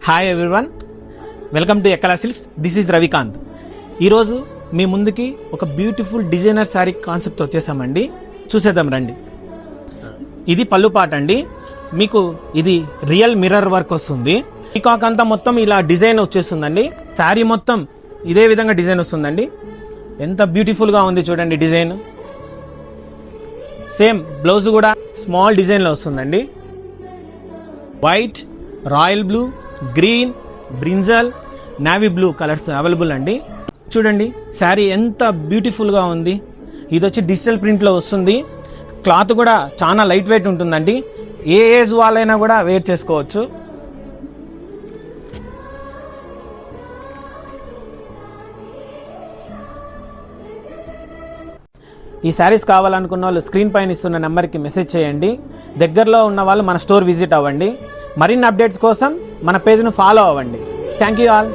Hi everyone, welcome to Ekkala silks. This is Ravikanth. ఈరోజు మీ ముందుకి ఒక బ్యూటిఫుల్ డిజైనర్ శారీ కాన్సెప్ట్ వచ్చేసామండి. చూసేద్దాం రండి. ఇది పళ్ళు పాట అండి. మీకు ఇది రియల్ మిర్రర్ వర్క్ వస్తుంది. పీకాక్ అంతా మొత్తం ఇలా డిజైన్ వచ్చేస్తుందండి. శారీ మొత్తం ఇదే విధంగా డిజైన్ వస్తుందండి. ఎంత బ్యూటిఫుల్గా ఉంది చూడండి డిజైన్. సేమ్ బ్లౌజ్ కూడా స్మాల్ డిజైన్లో వస్తుందండి. White, royal blue, green, brinjal, navy blue colours available అండి. చూడండి శారీ ఎంత బ్యూటిఫుల్గా ఉంది. ఇది వచ్చి డిజిటల్ ప్రింట్లో వస్తుంది. క్లాత్ కూడా చాలా లైట్ వెయిట్ ఉంటుందండి. ఏ ఏజ్ వాళ్ళైనా కూడా వేర్ చేసుకోవచ్చు. ఈ శారీస్ కావాలనుకున్న వాళ్ళు స్క్రీన్ పైన ఇస్తున్న నెంబర్కి మెసేజ్ చేయండి. దగ్గరలో ఉన్న వాళ్ళు మన స్టోర్ విజిట్ అవ్వండి. మరిన్ని అప్డేట్స్ కోసం మన పేజ్ను ఫాలో అవ్వండి. Thank you all.